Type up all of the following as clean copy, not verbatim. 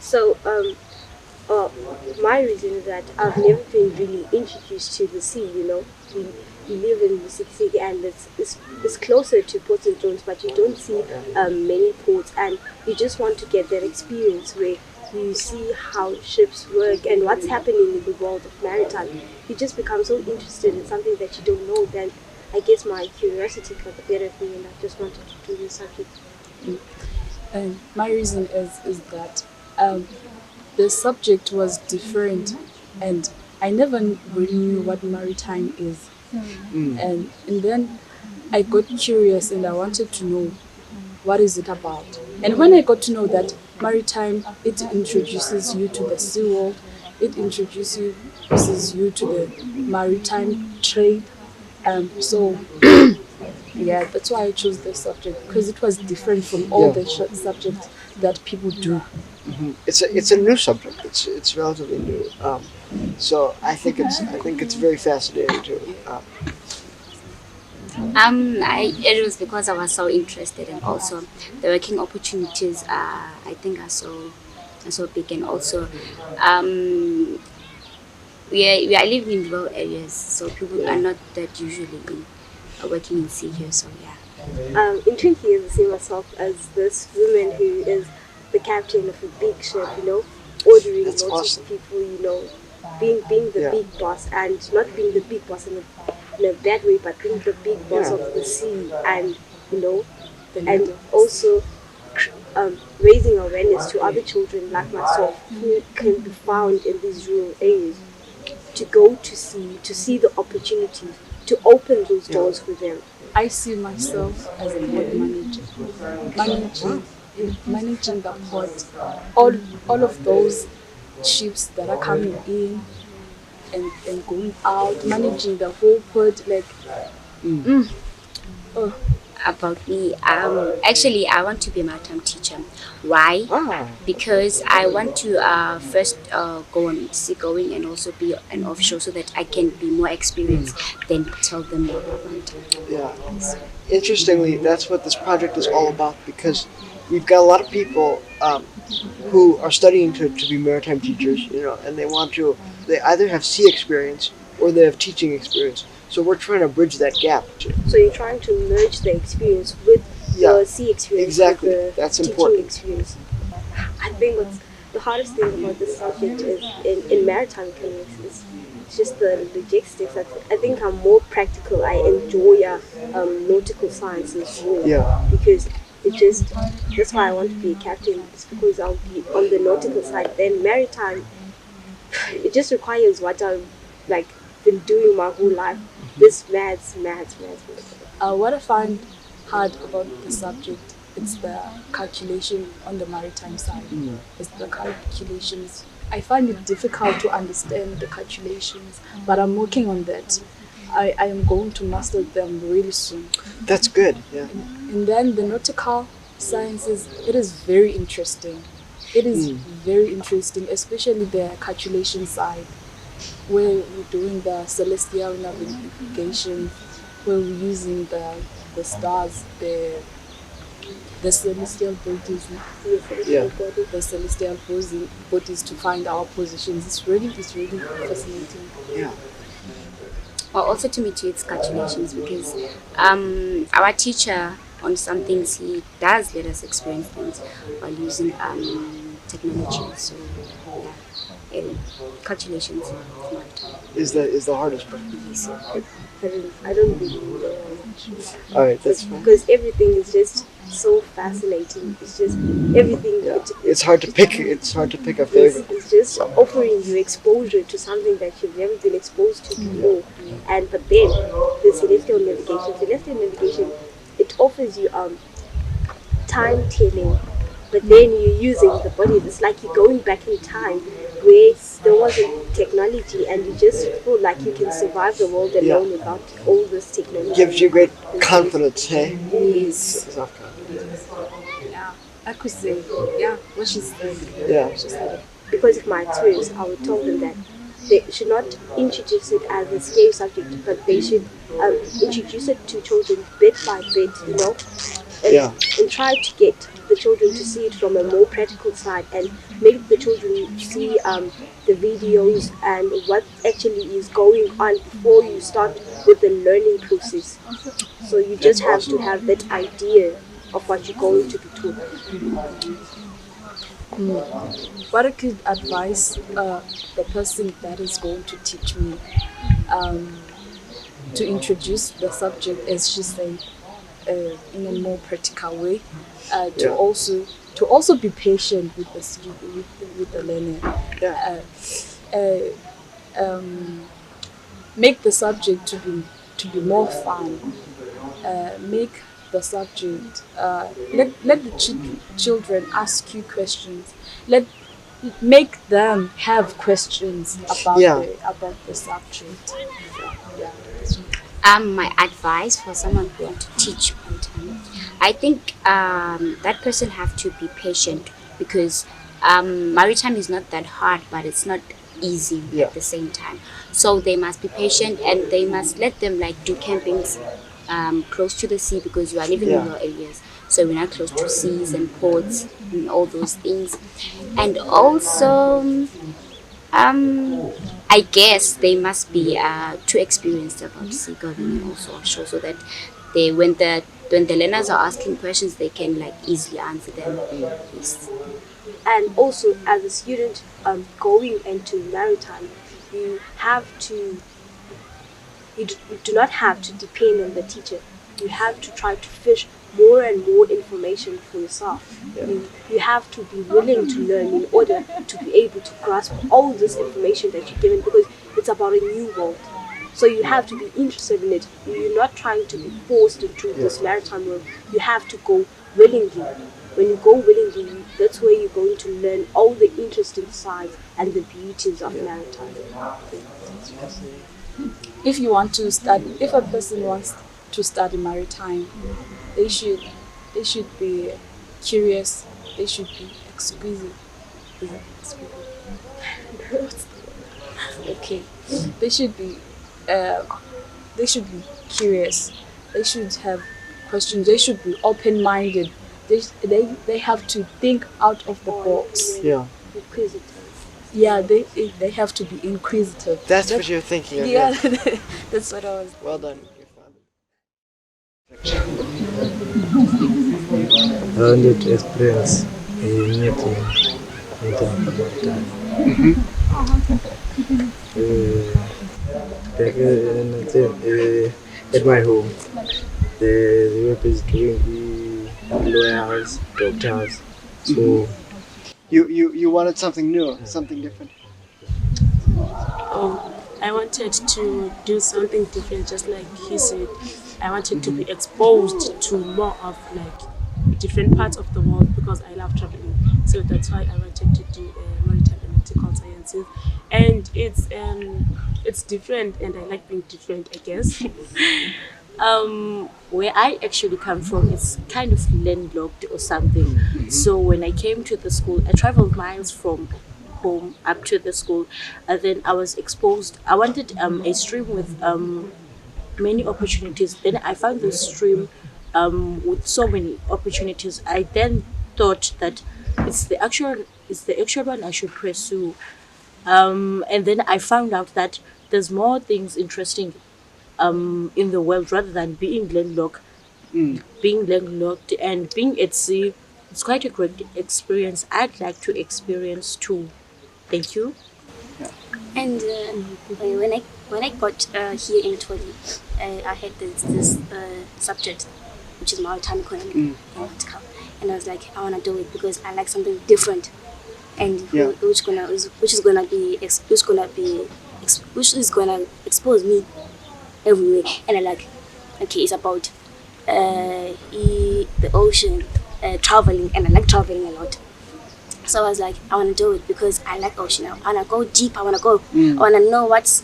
So uh, my reason is that I've never been really introduced to the sea. We live in the city, and it's closer to ports and zones, but you don't see many ports, and you just want to get that experience where you see how ships work and what's happening in the world of maritime. You just become so interested in something that you don't know. Then I guess my curiosity got the better of me, and I just wanted to do this subject. And my reason is that the subject was different, and I never really knew what maritime is. And then I got curious and I wanted to know what is it about. And when I got to know that maritime, it introduces you to the sea world, it introduces you to the maritime trade. So yeah, that's why I chose this subject, because it was different from all the subjects that people do. It's a new subject. It's relatively new. So I think it's very fascinating too. It was because I was so interested, and also the working opportunities. I think are so big, and also we are living in rural areas, so people are not that usually working in sea here. So yeah. In 20 years, I see myself as this woman who is the captain of a big ship, ordering That's lots awesome. of people, being the big boss, and not being the big boss in a bad way, but being the big boss of the sea, and and also raising awareness to other children like myself who can be found in these rural areas to go to sea, to see the opportunities, to open those doors for them. I see myself as a port manager, managing the port, all of those ships that are coming in and going out, managing the whole port, like. Oh, About me, actually, I want to be a maritime teacher. Why? Ah, Because I want to first go on seagoing and also be an offshore, so that I can be more experienced, then tell them more about maritime. yeah. Interestingly, that's what this project is all about, because we've got a lot of people who are studying to be maritime teachers, and they either have sea experience or they have teaching experience. So we're trying to bridge that gap. So you're trying to merge the experience with Yeah, the sea experience, exactly. with the That's teaching important. experience. I think what's the hardest thing about this subject is in maritime economics is just the logistics. I think I'm more practical. I enjoy nautical sciences more because that's why I want to be a captain. It's because I'll be on the nautical side. Then maritime, it just requires what I've been doing my whole life. This maths. what I find hard about the subject, it's the calculation on the maritime side. It's the calculations. I find it difficult to understand the calculations, but I'm working on that. I am going to master them really soon. That's good. Yeah. And then the nautical sciences, it is very interesting. It is very interesting, especially the calculation side, where we're doing the celestial navigation, where we're using the stars, the celestial bodies, Yeah. the celestial bodies to find our positions. It's really fascinating. Yeah. Well, also to me too, it's calculations, because our teacher on some things, he does let us experience things while using technology. So yeah, calculations is maritime. Is the hardest part. Yes. I don't believe that. All right, that's fine. Because everything is just so fascinating. It's just everything. It's hard to pick. It's hard to pick a favorite. It's just offering you exposure to something that you've never been exposed to before. But then the celestial navigation, it offers you time telling, but then you're using the body. It's like you're going back in time where there wasn't technology, and you just feel like you can survive the world alone without all this technology. Gives you great confidence, hey? Yes. Self-confidence. Yeah, I could say, yeah, what she said. Yeah. She said it. Because of my experience, I would tell them that they should not introduce it as a scary subject, but they should introduce it to children bit by bit, and try to get the children to see it from a more practical side and make the children see the videos and what actually is going on before you start with the learning process. So you just have to have that idea of what you're going to be taught. What I could advise the person that is going to teach me to introduce the subject, as she said, in a more practical way, to also be patient with the student, with the learner. Make the subject to be more fun. Make the subject. Let the children ask you questions. Make them have questions about the subject. My advice for someone who wants to teach maritime, I think that person have to be patient, because maritime is not that hard, but it's not easy at the same time. So they must be patient, and they must let them like do campings close to the sea, because you are living in rural areas. So we're not close to seas and ports and all those things. And also, I guess they must be too experienced about seagoing and also offshore, so that when the learners are asking questions, they can like easily answer them. Yes. And also, as a student going into maritime, you do not have to depend on the teacher. You have to try to fish more and more information for yourself. You have to be willing to learn in order to be able to grasp all this information that you're given, because it's about a new world. So you have to be interested in it. You're not trying to be forced into this maritime world. You have to go willingly. When you go willingly, that's where you're going to learn all the interesting sides and the beauties of maritime. If a person wants to study maritime, they should be curious. They should be exquisite. Is it exquisite? Okay. They should be curious. They should have questions. They should be open-minded. They have to think out of the box. Inquisitive. Yeah, they have to be inquisitive. That's what you're thinking of. Yeah, that's what I was. Well done. I wanted to experience a meeting with at my home. The work is doing lawyers, doctors. So you wanted something new, something different. I wanted to do something different, just like he said. I wanted to be exposed to more of like different parts of the world, because I love traveling. So that's why I wanted to do maritime and nautical sciences. And it's different, and I like being different, I guess. Where I actually come from, it's kind of landlocked or something. So when I came to the school, I traveled miles from home up to the school, and then I was exposed. I wanted a stream with many opportunities. Then I found the stream with so many opportunities. I then thought that it's the actual one I should pursue. And then I found out that there's more things interesting in the world rather than being landlocked. Being landlocked and being at sea, it's quite a great experience. I'd like to experience too. Thank you. And when I got here in Toli, I had this subject, which is maritime economy and nautical, and I was like, I want to do it because I like something different, and which is gonna expose me everywhere. And I like, okay, it's about the ocean, traveling, and I like traveling a lot. So I was like, I want to do it because I like ocean. I want to go deep. I want to know what's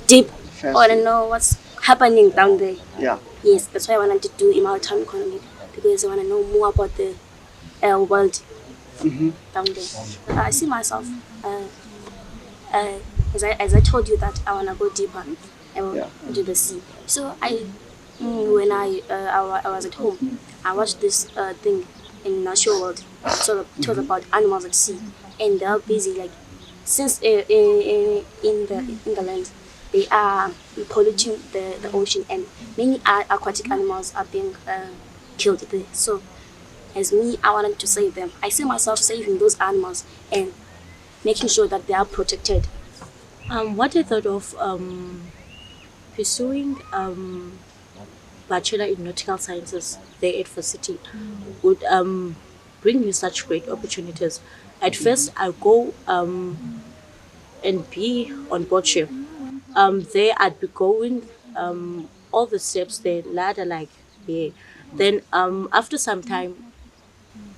deep. I want to know what's happening down there. Yeah. Yes, that's why I wanted to do maritime economy, because I want to know more about the world down there. I see myself, as I told you, that I want to go deeper into the sea. So when I was at home, I watched this thing in natural world. So it was about animals at sea, and they're busy like since in the land they are polluting the ocean, and many aquatic animals are being killed there. So as me, I wanted to save them. I see myself saving those animals and making sure that they are protected. What I thought of pursuing Bachelor in Nautical Sciences there at Varsity would bring you such great opportunities. At first, I'll go and be on board ship. There I'd be going all the steps, the ladder, like yeah. Then after some time,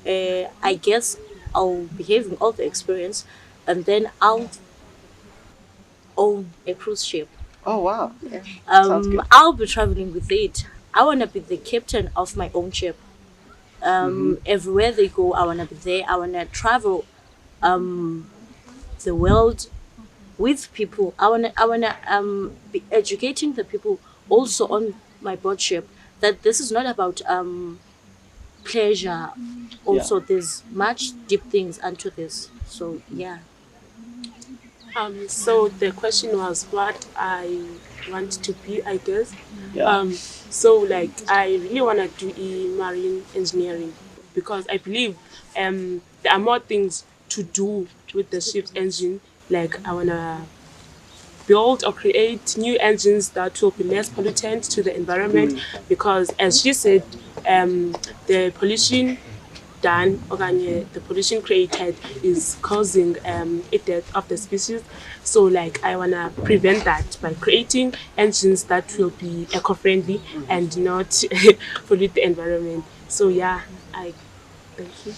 I guess I'll be having all the experience, and then I'll own a cruise ship. Oh wow. Yeah. Sounds good. I'll be traveling with it. I wanna be the captain of my own ship. Everywhere they go, I wanna be there. I wanna travel the world with people. I wanna be educating the people also on my board ship that this is not about pleasure. Also, there's much deep things into this. So yeah. So the question was what I want to be, I guess. Yeah. So like I really want to do marine engineering because I believe there are more things to do with the ship's engine. Like I want to build or create new engines that will be less pollutant to the environment because as she said, the pollution done, the pollution created is causing a death of the species. So like I wanna prevent that by creating engines that will be eco-friendly and not pollute the environment. So yeah, I thank you.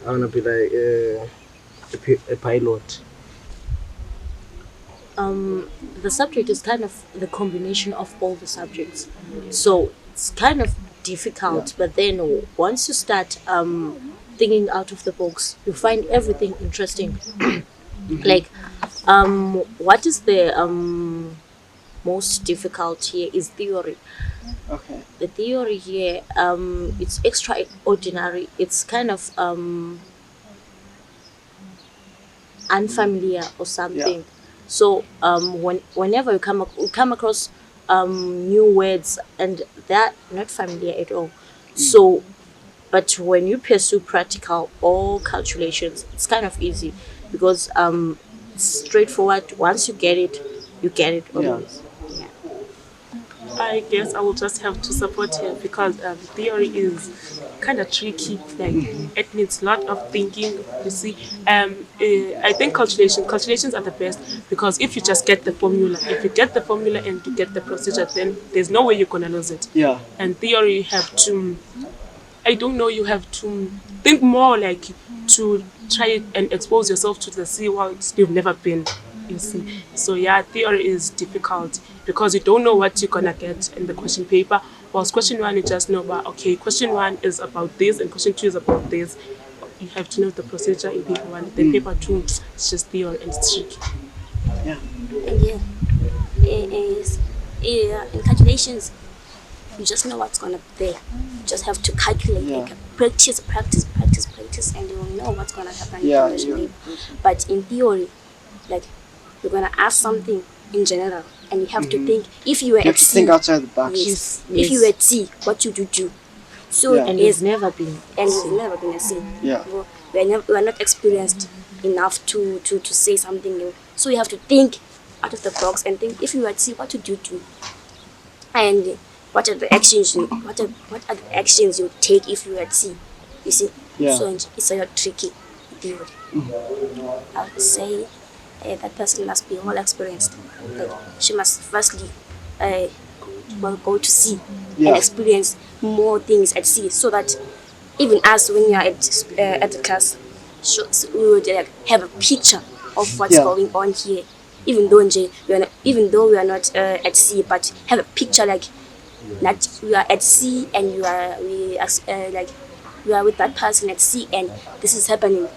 I want to be like a pilot. The subject is kind of the combination of all the subjects. So it's kind of difficult, but then once you start thinking out of the box, you find everything interesting. Like, what is the most difficult here is theory. Okay. The theory here, it's extraordinary. It's kind of unfamiliar or something. So whenever you come across new words and they're not familiar at all. So, but when you pursue practical or calculations, it's kind of easy because it's straightforward. Once you get it always. Yeah. I guess I will just have to support her because theory is kind of tricky. Like it needs a lot of thinking. You see, I think calculations are the best because if you just get the formula, and you get the procedure, then there's no way you're gonna lose it. Yeah. And theory, you have to. I don't know. You have to think more, like to try it and expose yourself to the sea world you've never been. You see, so yeah, theory is difficult because you don't know what you're gonna get in the question paper. Whilst question one, you just know about okay, question one is about this and question two is about this. You have to know the procedure in paper one. Then paper two, it's just theory and it's tricky. Yeah. And yeah, it is in calculations. You just know what's gonna be there. You just have to calculate, like practice, and you will know what's gonna happen in calculation paper. But in theory, like you're gonna ask something in general, and you have to think. If you were You have at to sea, think outside the box. yes. If you were at sea, what would you do? So And it's never been. and we've never been at sea. Yeah. We are not experienced enough to say something new. So you have to think out of the box and think. If you were at sea, what would you do? And what are the actions you take if you are at sea? You see, so it's a lot tricky theory. I would say that person must be well experienced. Like, she must firstly go to sea and experience more things at sea, so that even us, when we are at the class, we would have a picture of what's going on here. Even though we are not at sea, but have a picture like that we are at sea and we are with that person at sea and this is happening.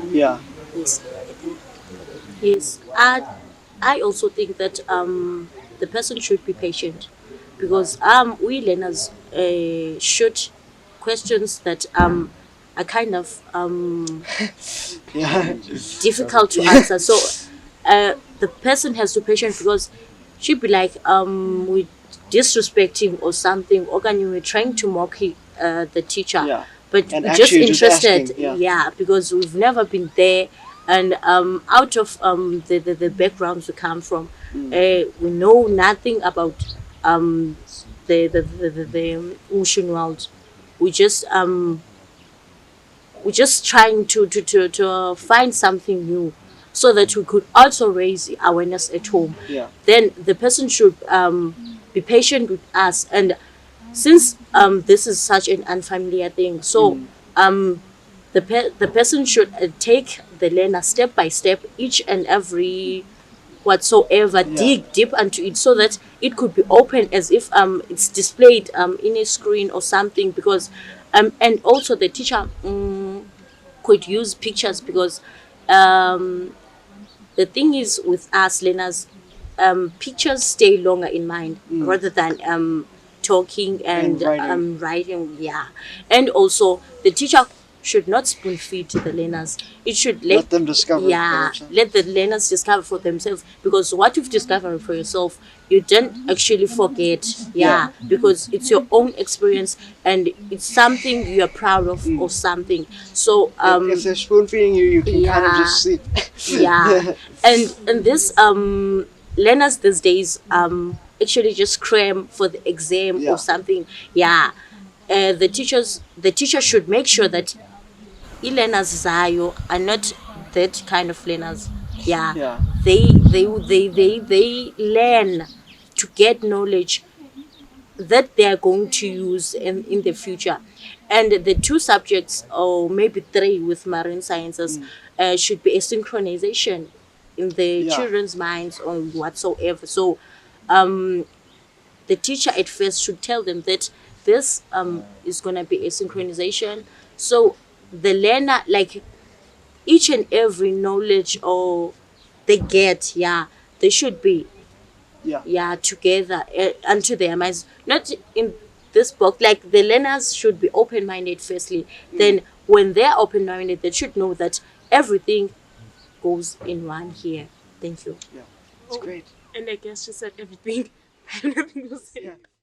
Yeah. Yes. Yes, I also think that the person should be patient because we learners shoot questions that are kind of Yeah. difficult to answer. So the person has to patient because she'd be like we disrespecting or something, or can you trying to mock the teacher, Yeah. but And we're just actually just interested, asking, yeah. because we've never been there, and out of the backgrounds we come from, we know nothing about the ocean world. We just we're just trying to find something new so that we could also raise awareness at home. Yeah. Then the person should be patient with us. And since this is such an unfamiliar thing, so the person should take the learner step by step, each and every whatsoever, dig deep into it so that it could be open as if it's displayed in a screen or something, because and also the teacher could use pictures, because the thing is with us learners, pictures stay longer in mind rather than talking and writing. Yeah. And also the teacher should not spoon feed to the learners. It should Let them discover for yeah, themselves. let the learners discover for themselves, because what you've discovered for yourself you don't actually forget. Yeah, because it's your own experience and it's something you're proud of or something. So If they're spoon feeding you, you can kind of yeah. just sleep. Yeah. And this learners these days actually just cram for the exam Yeah. or something. Yeah. The teacher should make sure that e-learners zayo are not that kind of learners. Yeah. Yeah. They learn to get knowledge that they are going to use in the future. And the two subjects, or maybe three with marine sciences, should be a synchronization in the Yeah. children's minds or whatsoever. So the teacher at first should tell them that this is going to be a synchronization. So the learner, like each and every knowledge or they get, they should be together unto their minds, not in this book. Like the learners should be open-minded firstly, then when they're open-minded they should know that everything goes in one here. Thank you. Yeah. It's great. And I guess she said everything. I have nothing to say. Yeah.